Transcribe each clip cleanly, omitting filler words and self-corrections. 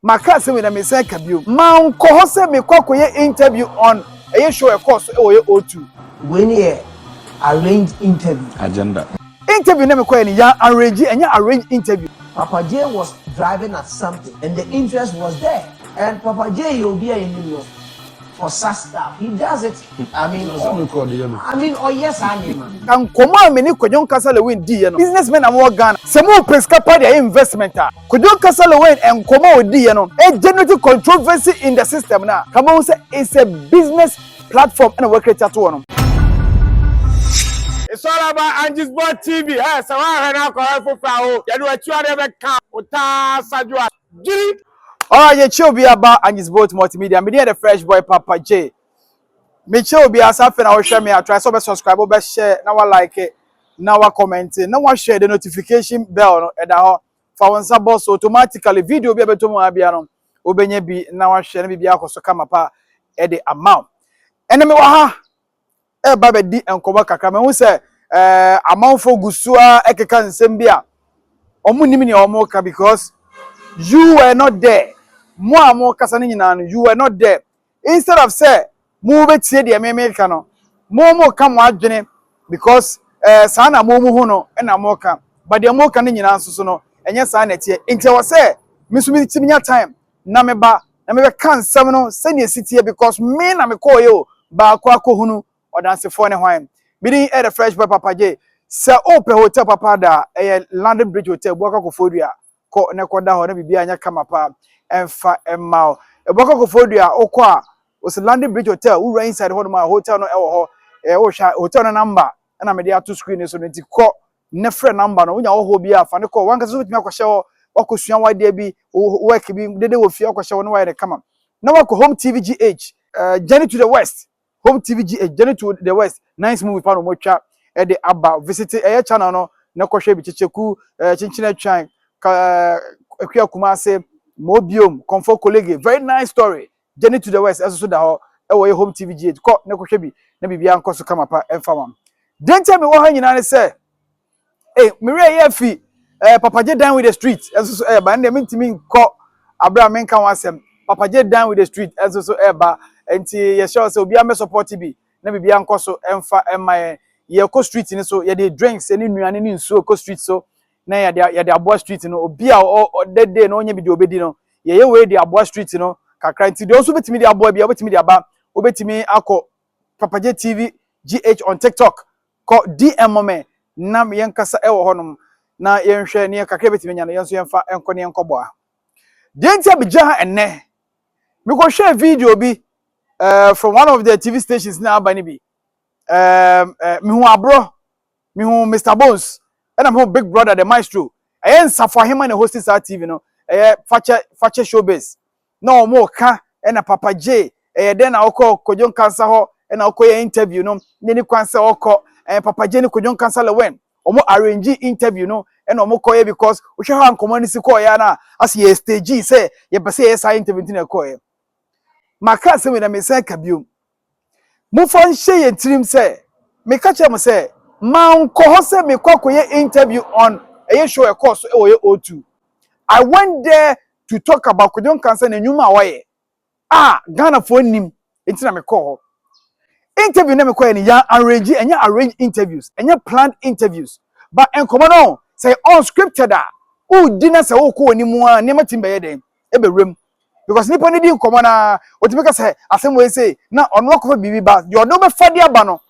makase we na me say kabio man ko ho se me kwakoye interview on a show a course O2 when here arrange interview agenda na me kwaye ni ya arrange interview. Papa J was driving at something and the interest was there, and Papa J will be in New York for such stuff. He does it. I mean, oh yes, I mean. And come on, many Kwadwo Nkansah Lilwin di no. Businessmen am work Ghana. Some more prescribe their investment. Kwadwo Nkansah Lilwin and come on di no. A generating controversy in the system now. Come on, say it's a business platform and a work rate at one. It's all about Angie's Board TV. Hey, so I heard alcohol for flower. You know what you are ever come. Uta Sajua. G. Alright, you show be about Angie's Board Multimedia. Me the fresh boy Papa J. Me show be as something I will share me. I try so subscribe, but share. Now I like it. Now I comment. Now I share the notification bell. And that for one boss automatically video be able to move abiano. Obenye be now I share me be ako so come up at the amount. And me waha. Baba di enkoba kakra me hu se amanfo gusua ekeka nsem bia omu nimi ni omo ka because you were not there mo amo kasa ni nyina no you were not there instead of say mo betie de me ka no mo ka mo adwene because saa na mo mu hu no na mo ka but de mo ka ni nyina nso no enye saa na tie nti wo say me so me timinya time na me ba na me be kan nsem no se ne sitie because me na me call you ba kwa ko hunu or dance for ne hwan bidding at the fresh boy Papa J say open hotel papa da London Bridge Hotel boka ko fodua ko ne koda ho na bibia anya kama pa emfa emma boka ko fodua okwa was London Bridge Hotel who right inside ho no hotel no ewo ho wo hwa hotel no number na me dey ato screen so nti ko ne frɛ number no wonya wo ho bia fa ne ko wanka so bitimi akɔhye wo wakosua wade bi work bi dede wo fie akɔhye wo no wa kama na wako home TV GH journey to the west home TV GH journey to the west nice movie pa no motwa e de aba visit channel no na kɔhwe bi Kyekyeku chinchina twan Kyekyeku ma se mobiom comfort colleague very nice story journey to the west so da ho e wo home TV GH ko na kɔhwe bi na bibia nkoso kama pa emfa mam dente me wo ha nyina ne se me re ye fi Papa J down with the street so ba na mentimi ko abra menka wasem Papa J down with the street so ba enti ye sure say obi am support bi na bibia nkoso emfa ema ye ko street ni so ye dey drinks any nuane ni nsuo ko street so na ye dey abo street no obi a that day no onye bi dey obedi no ye we dey abo street no kakra enti dey also betimi dey abo bia obetimi dey aba obetimi akọ Papa J TV GH on TikTok ko DM me na me yankasa e wo honom na ye nhwe ne kakra betimi nya no yenso yemfa enko ne enkobo a denti abija enne me go share video bi from one of the TV stations na abani bi me hu abro me hu Mr Bones and I'm big brother the maestro ayen safo hima na hosting sa TV no fache showbiz no mo ka na Papa J den na okọ Kwadwo Nkansah ho na okọ ye interview no ne ni kwanse okọ Papa J ni Kwadwo Nkansah Lilwin omo arrange interview no and omo koye because we should have community call ya na as ye stage say ye be say yes interview tin koye makase we na me say kabio mu fon hye ye trim say me ka che mo say man ko ho say me kwakoye interview on a show a course e wo O2 I went there to talk about Kwadwo Nkansah na nyuma waye Ghana for nim enti na me call interview na me koye ni ya arrange interviews enya planned interviews but enkomo no say unscripted o dina say o ko onimu a ne matimbe ye den e be rem because nipa ni di nkomo na otimeka say asem we say na ono akofa bibi ba you no be fadi aba no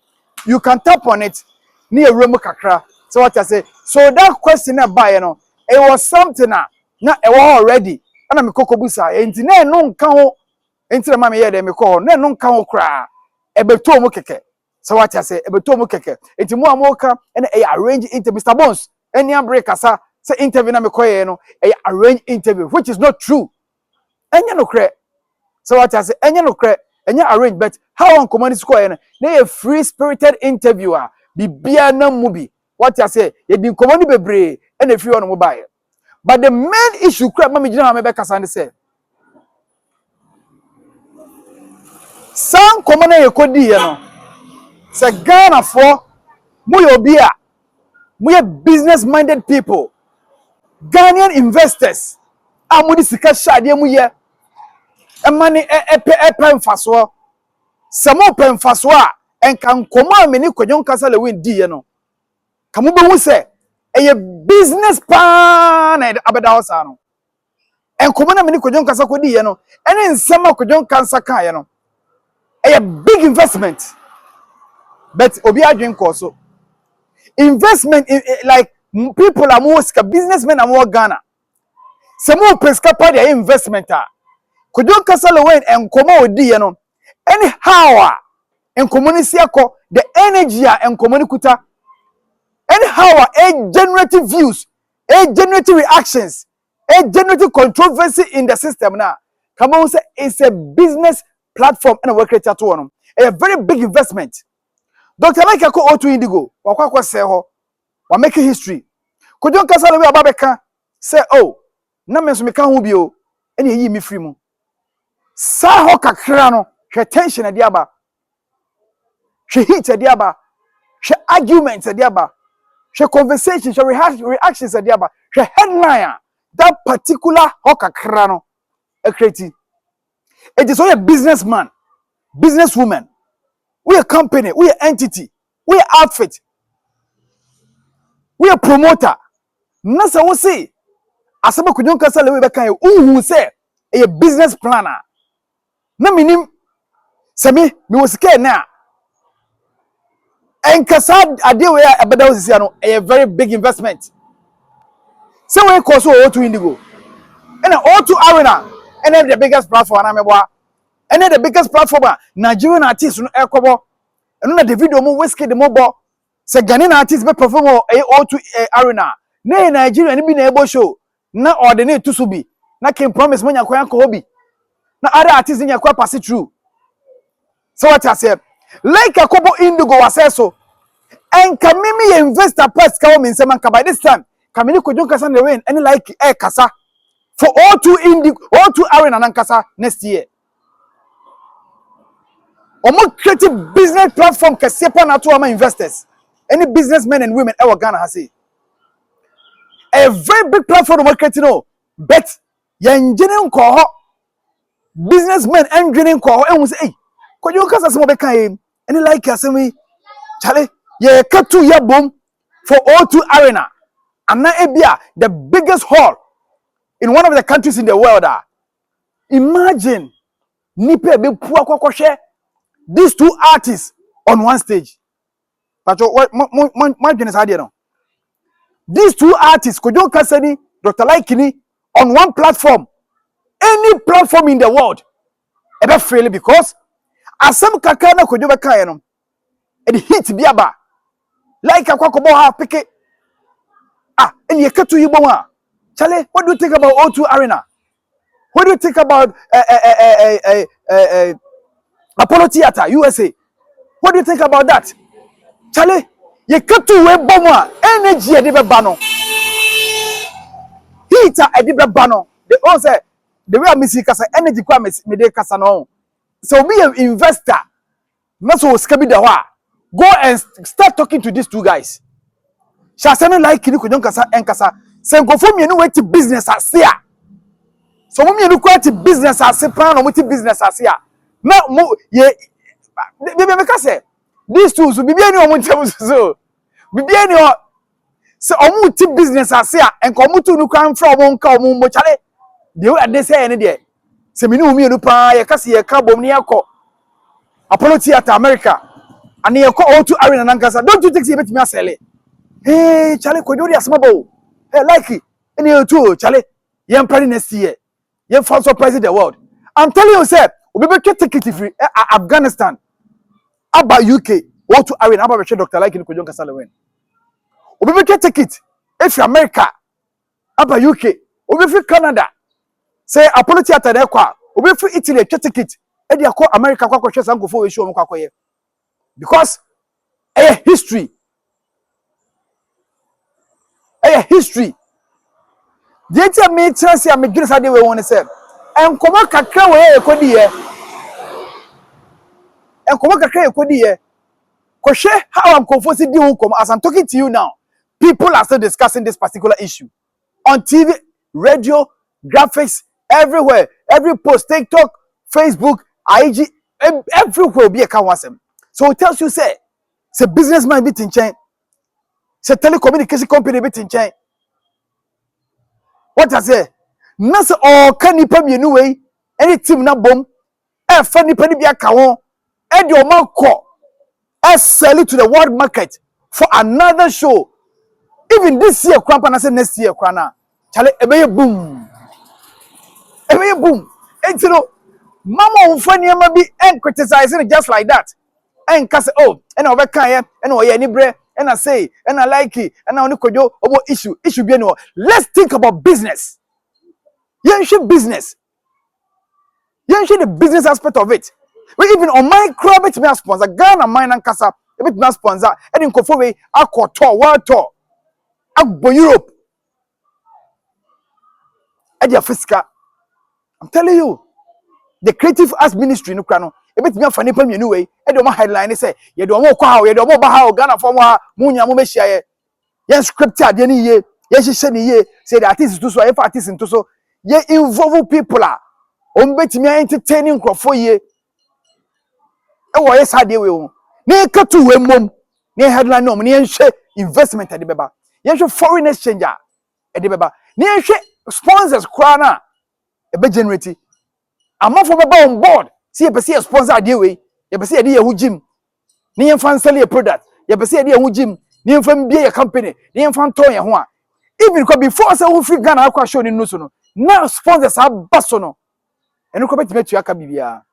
you can tap on it ni ewrem kakra so what I say so that question na buy no it was something na e was already ana me kokobusa enti na eno nka ho enti na ma me ye de me ko na eno nka ho kra ebeto mo keke so what I say ebeto mo keke enti mo amoka na e arrange interview Mr Bones any break asa say interview na me koye no e arrange interview which is not true enya no kre so what I say enya no kre enya arrange but how on command score na a free spirited interviewer bibia na mubi what I say ye din command bebre and if you on mobile but the main issue kre ma me gina ma be kasa ne say san command ye kodi ye no say Ghana for mo yo bia mo ye business minded people Ghanaian investors amudi sika shade mu ye emane epe mfaso samo pe mfaso a enka nkoma me ni Kwadwo Nkansah Lilwin di ye no kamu be hu se eye business pa na abeda hosa no enkoma na me ni Kwadwo Nkansah ko di ye no ene nsema Kwadwo Nkansah kan ye no eye big investment but obi adwen ko so investment like people are more businessmen are more Ghana some more pesca pa their investment a Kwadwo Nkansah Lilwin enkoma odi ye no anyhow enkomo ni siako the energy a enkomo ni kuta anyhow a generative views a generative reactions a generative controversy in the system na come on say it's a business platform and a work rate to one a very big investment. Dr Likee ko O2 Indigo wakwa say ho wa make history Kwadwo Nkansah Lilwin ababeka say oh na me so me ka ho bi o ene yi mi free mu sa ho kakra no hwe tension ade aba hwe heat ade aba hwe arguments ade aba hwe conversations hwe reactions ade aba hwe headline that particular ho kakra no create it is a businessman businesswoman we a company we a entity we a outfit we a promoter nasa wo say asaba Kwadwo Nkansah Lilwin be kan e say a business planner na minim semi mi wosike na enkasa ade we abeda osisi ano a very big investment say we cost O2 Indigo and O2 Arena and the biggest platform na meboa and the biggest platform Nigerian artists no ekobo eno na Davido mo whiskey de mo bo say Ghanaian artists be perform O2 Arena na Nigeria ni bi na ebo show na ordinate to so bi na can promise mo nyakwa ko obi na other artists nyakwa pass it through. So what I said, like a couple Indigo was so, and Kamimi investor press come in Semanka by this time. Kamini Kwadwo Nkansah Lilwin and like Kasa for O2 Indigo, O2 Arena and Kasa next year. Omo creative business platform Kasepa na to our investors. Any businessmen and women ever Ghana has a very big platform of marketing, but engineering ko businessmen engineering ko and we say, hey. Kwadwo Nkansah some be kan any like asemi chale ye katu ya boom for O2 Arena and na ebia the biggest hall in one of the countries in the world. Imagine nipe be pu akokoshe these two artists on one stage. But what my business idea no. These two artists Kwadwo Nkansah ni Dr Likee ni on one platform, any platform in the world ebe fail because asem kakana na Kwadwo be kan no e hit bi aba like akwakobo ha peke eni ekatu yi bon a chale what do you think about O2 Arena? What do you think about Apollo Theater USA? What do you think about that? Chale ye katu we bom a energy e de be ba no heat e de be ba no the all say the way I see kasa energy kwa me de kasa no so be an investor na so skabi da ho a go and start talking to these two guys. Shasano like ni Kwadwo Nkansah enkasa sen go for me no wait business ase a so mo me no kwati business ase plan no mo ti business ase a na mo ye be me ka say these two so bibia ni o mo ntem so bibia ni o se o mo ti business ase a enko mo tu no kwan fra o mo nka o mo chale de we ade say ne de se me ni o me no pa ye ka se ye ka bom ni akọ Apollo Theater America and ye ko O2 Arena Nankasa. Don't you think you bet me asele? Hey, Charlie, Kwadwo di asmabo. Hey, Likee, any O2, Charlie, you're planning next year. You're for surprising the world. I'm telling you, sir, we be get ticket free Afghanistan, about UK, O2 Arena, about Dr Likee and Kwadwo Nkansah Lilwin. We be get ticket if America, about UK, we be free Canada. Say Apollo Theater there kwa, we be free Italy get ticket. E dey call America kwa share some go for we show mo kwa because history history the tia me chance ya me dwene sade we won say enkomo kakra we ekodi ye enkomo kakra ekodi ye ko hwe how am confosi di hu kom as I'm talking to you now people are still discussing this particular issue on TV radio graphics everywhere, every post, TikTok, Facebook, IG, everywhere be a kawasem. So it tells you say businessman bit in chain, say telecommunication company bit in chain. What I say? Nasa all can you pay me anyway? Any team na bomb, funny penny be a cow, and your mouth call, sell it to the world market for another show. Even this year, Crampan, I said next year, Crana. Charlie, a boom. A boom. And you know, Mama funny be and criticizing it just like that. And cause and over kaya, and any bread, and I say, and I like it, and I only could do about issue be no. Let's think about business. You should business. You should the business aspect of it. We even on my crab it me sponsor Ghana mine and Kasa, a bit me sponsor, and in Kofowe, I call tour, world tour. Agbo Europe. Edia Fiska. I'm telling you, the creative arts ministry no krano. A bit me funny pam anyway. Edia my headline say, you do more kwa, you do more baha Ghana for more munya mo meshia. Yes, scripted any ye, yes, she said ye, say the artist to so if artist into so ye involve people. Bet me entertaining crofo ye. Yes, I deal. Ne katu we mom. Ne headline no, ne investment at the beba. Yes, foreign exchange at the beba. Ne sponsors crana. A bit generate. I'm not from on board. See a sponsor deal way. You see a dear who gym. Ne fan sell a product. You see a dear who gym. Ne fan be a company. Ne fan toy and one. Even before so free Ghana aqua show in Nusono. Now sponsors are basono. And you come to your cabia.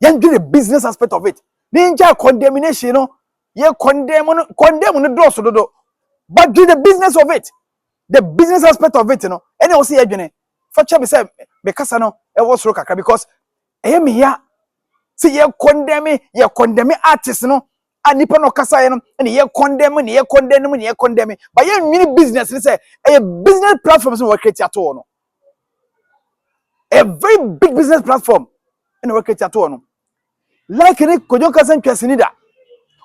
You do the business aspect of it. Ninja condemnation, no. You condemn the door so do. But do the business of it. The business aspect of it, you know. And I will see again. For me say because I know it was roka because me here. See you condemn artists, no. And nipa no kasa no. And you condemn. But you mini business, say a business platform is work at all, no. A very big business platform in work at all, no. Like any Kwadwo Nkansah Lilwin.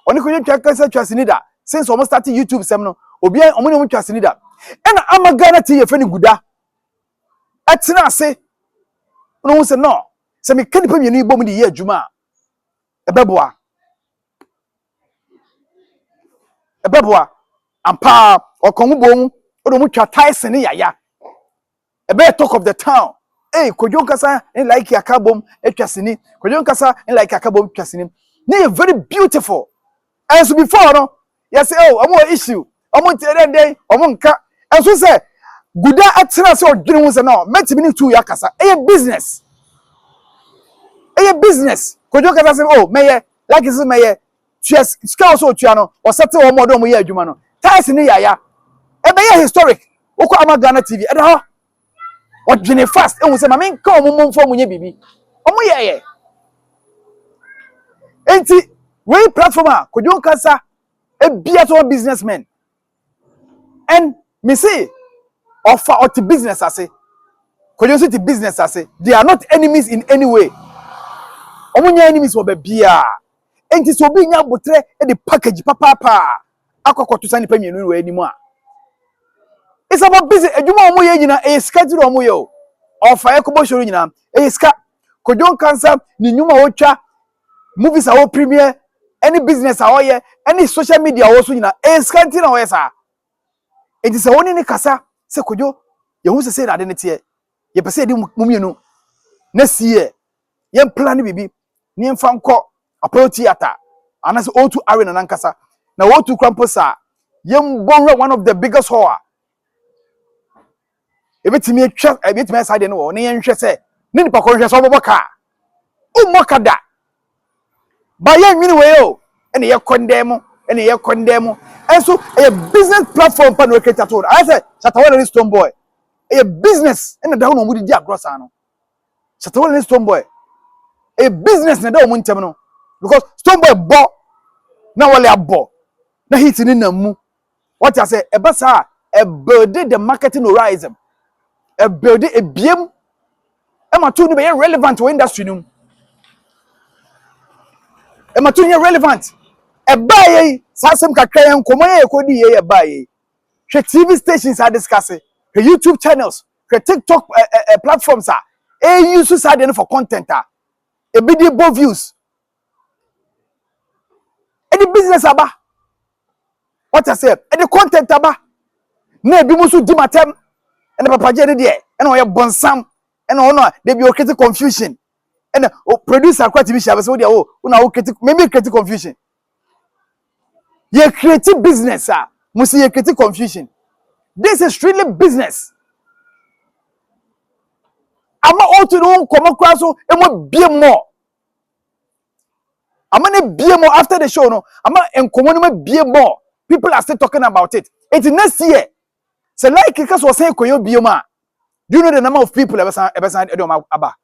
Oni Kwadwo Nkansah Lilwin since almost started YouTube sem no obi omo ne mo twase ni da and amagana tie fe ni guda atina ase no say no say me kanipa mienu ibom de ye adwuma ebeboa ampa okongu bom odo mo twa Tyson ni yaya ebe talk of the town. Hey, Kwadwo Nkansah Likee akabom etwase ni Kwadwo Nkansah Likee akabom twase ni na very beautiful. And so before no, you say, oh, I'm more issue. I'm on day, I'm on car. And so say, good at tennis or dream was no, met me to Yakasa. A business. Kwadwo Nkansah say, oh, mayor, like is mayor, just scouts or channel, or settle or more than we are Jumano. Ties in Yaya. A mayor historic. Oko Amagana TV. And how? What Jenny fast? And we say, my main come on for me, baby. Oh, yeah. Ain't it? We platform Kwadwo Nkansah a beato businessman. And me say offer out the business I say. Kwadwo City business I say. They are not enemies in any way. Omunya enemies will be bia. Enti so be nya botre e the package papa. Akoko sani pa mienu we anymore. It's about business. Ejuma omo ye nyina e schedule omo ye o. Offer yakobo shoro nyina e ska. Kwadwo Nkansah ni nyuma otwa movies are all premiere. Any business are here, any social media also you know, scanty na wesa. It is a one in kasa, se Kwadwo, you who say that in it here. You per se di mumienu. Next year, yen plan bibi, ni fanko, Apollo Theater, and as O2 Arena Nankasa. Now O2 Kramposa, yen bon one of the biggest horror. If it's me, a bit my side, no, ni yen say, Nini Pacoja Soboka. Oh, Mokada. But yeah, anyway, and you condemn, and so a business platform pan work at all. I said, Satawana is Stone Boy, a business, and the down on Woody Grossano. Satawana is Stone Boy, a business, and don't want to because Stone Boy bought now only a bought. Now he's in the moon. What I say, a bassa, a bird, the marketing horizon, a bird, a beam, and my two be relevant to industry. E matunya relevant e baye sasem kakra yan komo ye kodi ye baye hwe TV stations are discussing the YouTube channels TikTok platforms are use side for content a bit views. Any business aba. What I say? Any content aba. Na ebi musu di matem. And the papa je there. And we bonsam. And no they be create confusion. And producer quite be share so there una create maybe create confusion. You create business must you create confusion. This is really business. Ama O2 no come across so e mo bie more. Ama ne bie more after the show no. Ama enkomo no bie more. People are still talking about it. It's next year. So like because was saying koyo bie more. Do you know the number of people ever aba?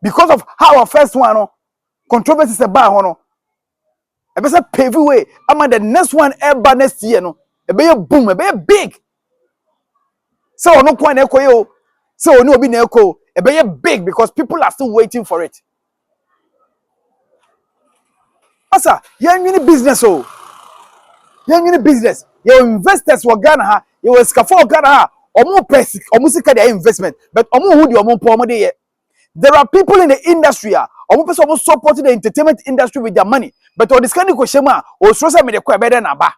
Because of how our first one no controversy is about no. Ever say pave way. Ama the next one ever next year no. E be boom, e be big. So no kwa na koyo. So no obi na eko. E be big because people are still waiting for it. Asa, you business oh. You business. Your investors were Ghana ha. You will scaffold Ghana ha. Omo pesi, omo sika their investment. But omo who di omo po omo dey. There are people in the industry omo person omo supporting the entertainment industry with their money. But on this kind of question o so say me dey kwa better na ba.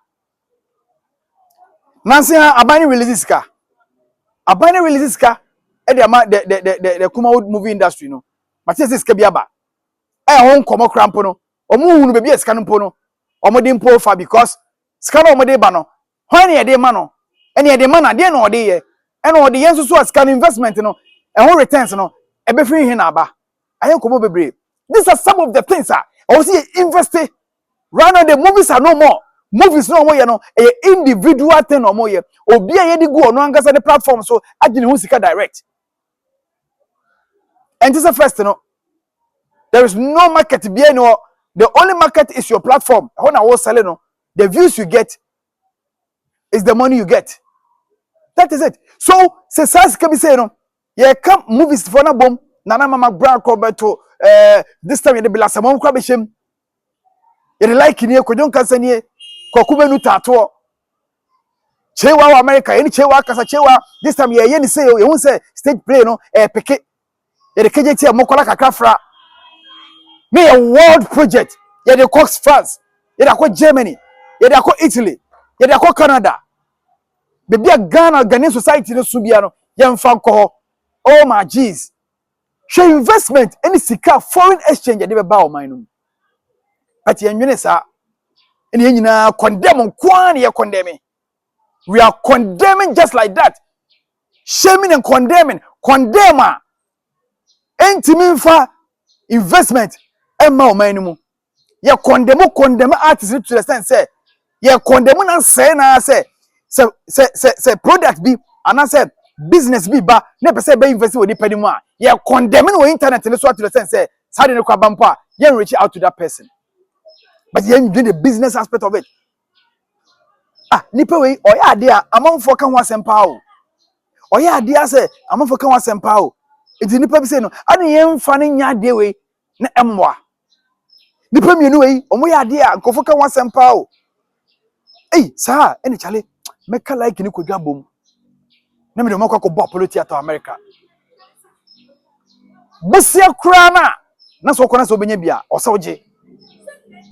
Nansi ha abani release ka. Abani release ka. E the Kuma movie industry no. Mate say sika biaba. Won komo cramp no. Omo hu no be be sika no po no. Omo dey po fa because sika no omo dey ba no. When e dey ma no. And ye demand na dey na ode ye. And ode ye so scan investment no. And who returns no. E be free hin aba. Ayen komo bebre. These are some of the things I see invest. Right now the movies are no more. Movies no more, you know, a individual thing no more. Obi a yedi go no angasa the platform so agini hu sika direct. And this is the first no. There is no market be no. The only market is your platform. When I was selling no, the views you get is the money you get. That is it. So say sas can be say no. Ye come movies for na bom nana mama brand to this time ye be last mom kwa be shem. Ye like ni Kwadwo Nkansah ni Kwaku nu tato. Chewa wa America, any chewa kasa chewa. This time ye ni say you won say stage play no peke. Ye de KJT mokola kakafra. Me a world project. Ye de Cox France. Ye de ko Germany. Ye de ko Italy. Ye de ko Canada. Baby a Ghanaian society no subia no. Ye mfa ko. Oh my jeez. Show investment any sika foreign exchange ye de be ba o man no. But ye nwene sa. Eni nyina condemn kwan ye condemning. We are condemning just like that. Shaming and condemning. Condemner. Enti fa investment emma o man no. Ye condemn artists to the extent say ye condemn na say na say product be and I said business be ba na person be invest with the mu a ye condemn no internet no so to the sense say how dey no kwa bampa ye reach out to that person but ye do the business aspect of it nipa we oya ade a amanfo ka ho asempa o oya ade a say amanfo ka ho asempa o enti nipa bi say no ade ye mfa ne nya ade we na emwa nipa mienu we omo ya ade a nkofo ka ho asempa o sa ene chale meka like ni kodwa bom na me de makwa ko bo Apollo Theater America busia kura na so ko na so benya bia o sawje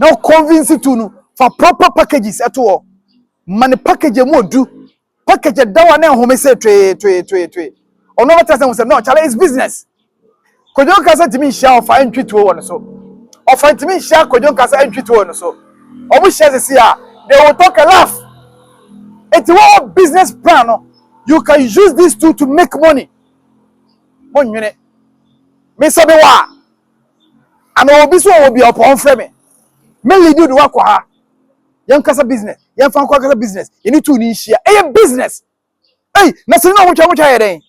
na convince to no for proper packages eto man package mo du package dawa na home say twe ono better say no chale is business Kwadwo Nkansah timi share of fine tweet wo no so of fine timi share Kwadwo Nkansah tweet wo no so omo share say they will talk a laugh. It's our business plan. No? You can use these two to make money. 1 minute. Me sabi wa. And obiso will be upon frame. Me lead you to work with her. Young Kasa business. Young fan Kasa business. You need to initiate. Hey, business. Hey, nothing no much then.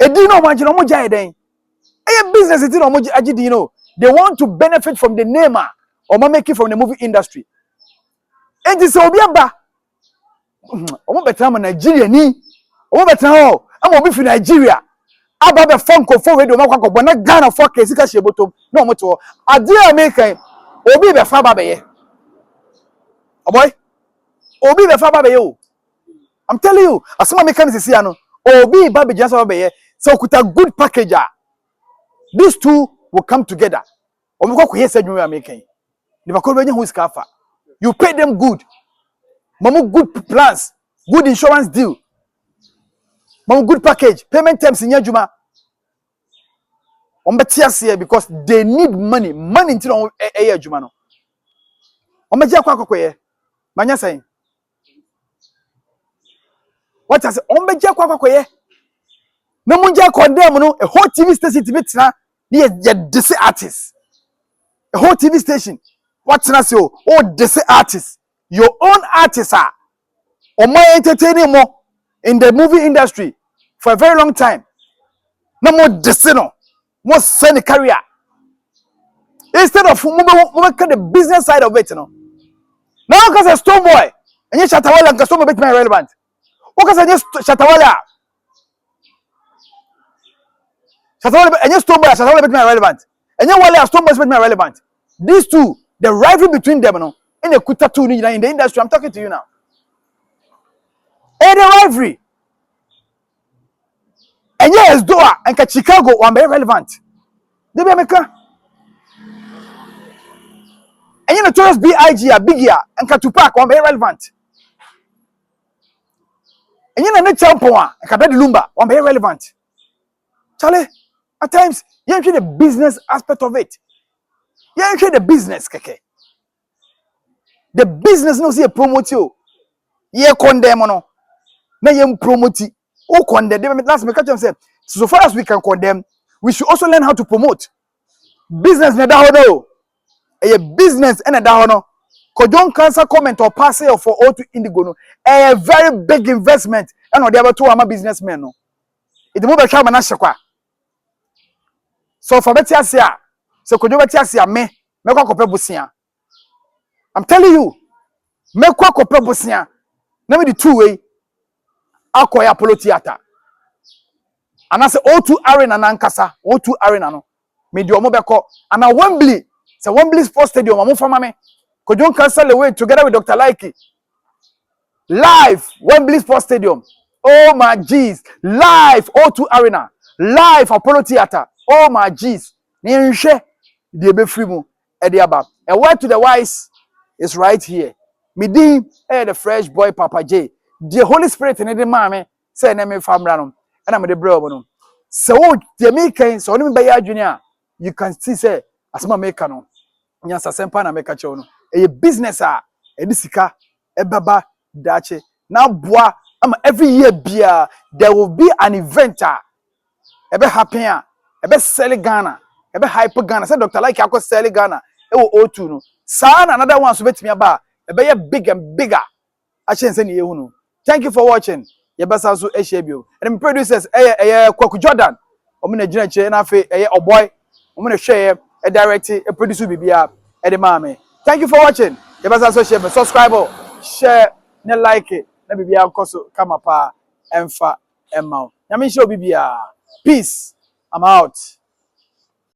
A dino much no much then. Hey, business is no much ajidino. They want to benefit from the name or make it from the movie industry. And this will be a omo betra ma Nigeria ni omo betra ho am obi fi Nigeria aba be fonko fo we do makwa ko bona Ghana for case ka shebotom na omo to ade American obi be fa ba be ye oh boy obi be fa ba be ye o I'm telling you asoma American is here no Obi baby just over here. So with a good package, these two will come together. Or we go here say you are making. Never call when who is kafa. You pay them good. Mamu good plans, good insurance deal. Mamu good package, payment terms in Yajuma. Here because they need money. Money until Jumano. Omeja kwa kokoye. Manya saying. What I say? Omeja kwa kokoye. No munja condemn no a whole TV station to meet na near the artist. A whole TV station. What's na so? Oh, the artist. Your own artists are. Or more entertaining more in the movie industry for a very long time. No more desino. More send a career. Instead of the business side of it, you know. Now because a stone boy and you Shatawala and Customer make me relevant. Because I just Shatawala. Shatawala and you stone boy, Shatawala make me relevant. And you Wale stone boys make me relevant. These two, the rivalry between them, you know, in the Kuta two in the industry. I'm talking to you now. And the rivalry. And yes, Doha and Chicago are very relevant. They be America. And you know, Taurus BIG are bigger and Katupak are very relevant. And you know, the Champoa and Kabed Lumba are very relevant. Charlie, at times, you enter the business aspect of it. You enter the business, Keke. The business no see a promote you. You condemn no. Na you promote. Oh, condemn. Last me catch them say. So far as we can condemn, we should also learn how to promote. Business na da hono. A business and a da hono. Kwadwo Nkansah comment or pass sale for O2 Indigo no. A very big investment. And on the other two ama businessmen no. It move a man ashakwa. So for betia sia. So Kwadwo betia sia me kwa kope busia. I'm telling you. Me kwa kope busia. Na me the two way. Akoya Apollo Theater. And I say O2 Arena Nankasa, O2 Arena no. Me di omo beko. And a Wembley, it's Wembley Sports Stadium. Amu fama me. Kwadwo Nkansah Lilwin together with Dr Likee. Live Wembley Sports Stadium. Oh my jeez. Live O2 Arena. Live Apollo Theater. Oh my jeez. Ni nhwe di ebe free mu e di aba. A word to the wise is right here. Me di the fresh boy Papa J. The Holy Spirit in the mame say na me famra no. And I'm the bro no. So the American so no be ya junior. You can see say asema make no. Nyansa sempa na make cho no. A business edisika ebaba dache. Now boa every year bia there will be an event ebe happen ebe sell Ghana. Ebe hype Ghana. Say Dr Likee akọ sell Ghana. E wo O2 no. Sa na another one so betimi aba. Ebe ye big and bigger. Achen say ni ye hu no. Thank you for watching. Yebasa so ehebio. And producers Kwadwo Jordan. Omo na gina che na afi Oboy. Omo na hwe direct producer bibia e de mame. Thank you for watching. Yebasa so share, subscribe, share, na like na bibia nkoso kama pa emfa emma. Nyame hwe bibia. Peace. I'm out.